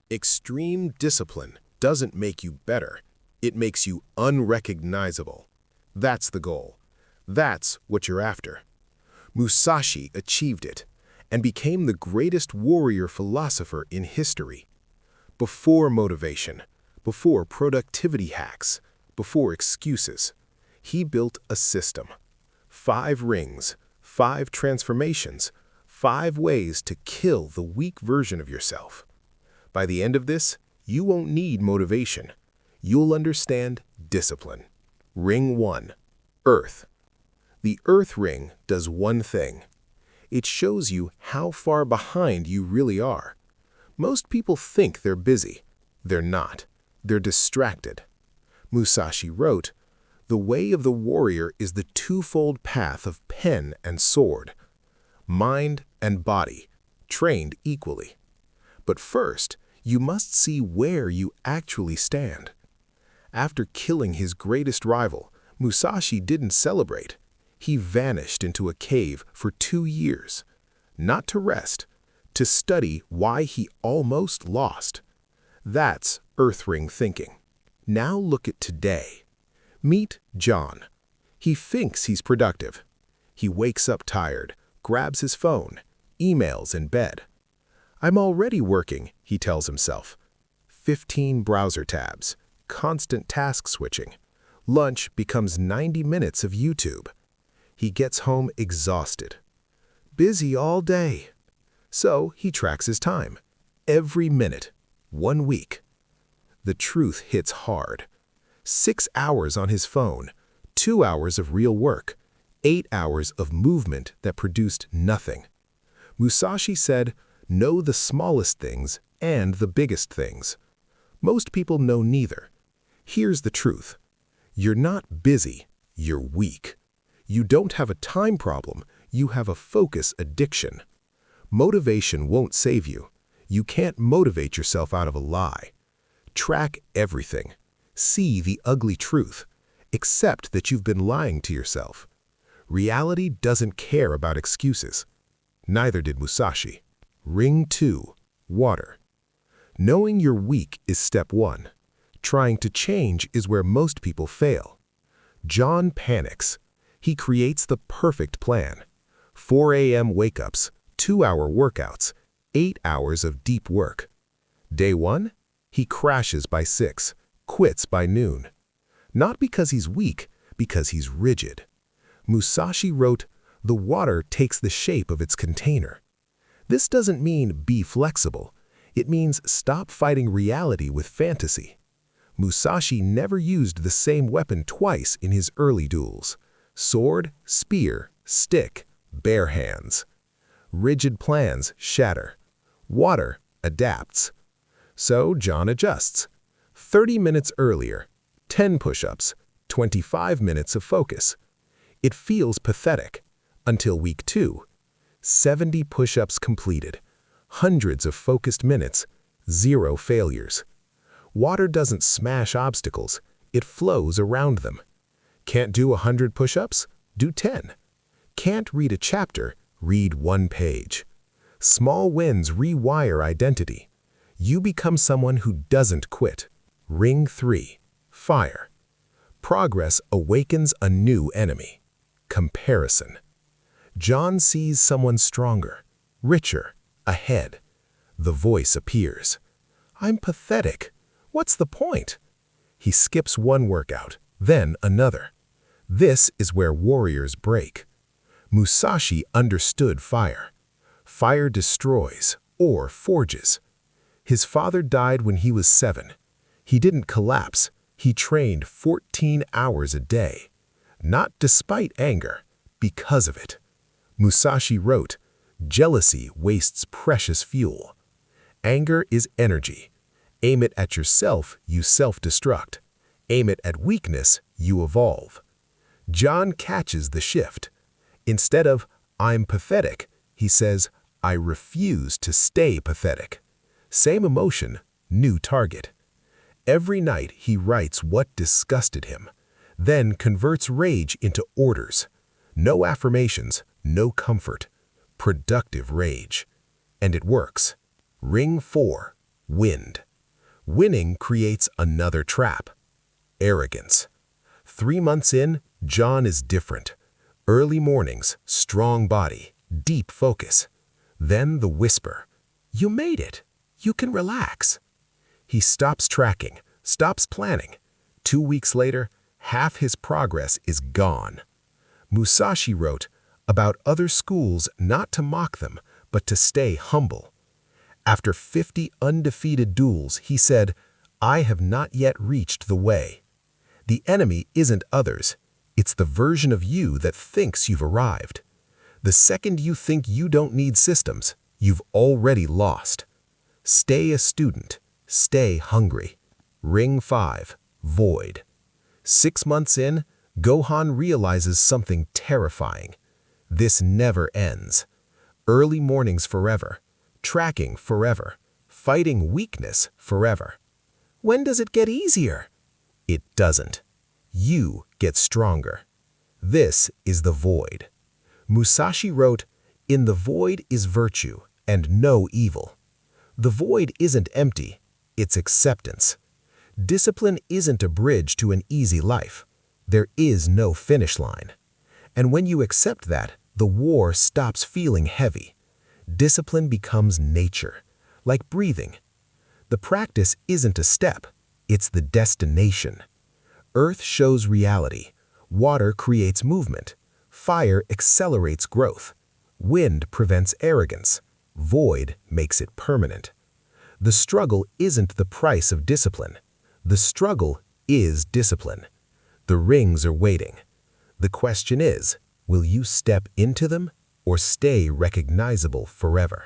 Extreme discipline doesn't make you better. It makes you unrecognizable. That's the goal. That's what you're after. Musashi achieved it and became the greatest warrior philosopher in history. Before motivation, before productivity hacks, before excuses, he built a system. 5 rings, 5 transformations, 5 ways to kill the weak version of yourself. By the end of this, you won't need motivation. You'll understand discipline. Ring 1. Earth. The Earth ring does one thing. It shows you how far behind you really are. Most people think they're busy. They're not. They're distracted. Musashi wrote, "The way of the warrior is the twofold path of pen and sword. Mind and body, trained equally. But first, you must see where you actually stand." After killing his greatest rival, Musashi didn't celebrate. He vanished into a cave for 2 years. Not to rest, to study why he almost lost. That's Earthring thinking. Now look at today. Meet John. He thinks he's productive. He wakes up tired, grabs his phone, emails in bed. "I'm already working," he tells himself. 15 browser tabs, constant task switching. Lunch becomes 90 minutes of YouTube. He gets home exhausted. Busy all day. So he tracks his time. Every minute. 1 week. The truth hits hard. 6 hours on his phone, 2 hours of real work, 8 hours of movement that produced nothing. Musashi said, "Know the smallest things and the biggest things." Most people know neither. Here's the truth. You're not busy, you're weak. You don't have a time problem, you have a focus addiction. Motivation won't save you. You can't motivate yourself out of a lie. Track everything. See the ugly truth. Accept that you've been lying to yourself. Reality doesn't care about excuses. Neither did Musashi. Ring 2. Water. Knowing you're weak is step 1. Trying to change is where most people fail. John panics. He creates the perfect plan. 4 a.m. wake-ups, 2-hour workouts, 8 hours of deep work. Day 1, he crashes by 6, quits by noon. Not because he's weak, because he's rigid. Musashi wrote, "The water takes the shape of its container." This doesn't mean be flexible. It means stop fighting reality with fantasy. Musashi never used the same weapon twice in his early duels. Sword, spear, stick, bare hands. Rigid plans shatter. Water adapts. So John adjusts. 30 minutes earlier, 10 push-ups, 25 minutes of focus. It feels pathetic. Until week 2. 70 push-ups completed. Hundreds of focused minutes. 0 failures. Water doesn't smash obstacles. It flows around them. Can't do 100 push-ups? Do 10. Can't read a chapter? Read 1 page. Small wins rewire identity. You become someone who doesn't quit. Ring 3. Fire. Progress awakens a new enemy. Comparison. John sees someone stronger, richer, ahead. The voice appears. "I'm pathetic. What's the point?" He skips 1 workout, then another. This is where warriors break. Musashi understood fire. Fire destroys or forges. His father died when he was 7. He didn't collapse. He trained 14 hours a day. Not despite anger, because of it. Musashi wrote, "Jealousy wastes precious fuel. Anger is energy. Aim it at yourself, you self-destruct. Aim it at weakness, you evolve." John catches the shift. Instead of, "I'm pathetic," he says, "I refuse to stay pathetic." Same emotion, new target. Every night he writes what disgusted him, then converts rage into orders. No affirmations, no comfort. Productive rage. And it works. Ring 4. Wind. Winning creates another trap. Arrogance. 3 months in, John is different. Early mornings, strong body, deep focus. Then the whisper. You made it. You can relax. He stops tracking, stops planning. 2 weeks later, half his progress is gone. Musashi wrote about other schools not to mock them, but to stay humble. After 50 undefeated duels, he said, I have not yet reached the way. The enemy isn't others. It's the version of you that thinks you've arrived. The second you think you don't need systems, you've already lost. Stay a student. Stay hungry. Ring 5. Void. 6 months in, Gohan realizes something terrifying. This never ends. Early mornings forever. Tracking forever. Fighting weakness forever. When does it get easier? It doesn't. You get stronger. This is the void. Musashi wrote, In the void is virtue and no evil. The void isn't empty, it's acceptance. Discipline isn't a bridge to an easy life. There is no finish line. And when you accept that, the war stops feeling heavy. Discipline becomes nature, like breathing. The practice isn't a step, it's the destination. Earth shows reality. Water creates movement. Fire accelerates growth. Wind prevents arrogance. Void makes it permanent. The struggle isn't the price of discipline. The struggle is discipline. The rings are waiting. The question is, will you step into them or stay recognizable forever?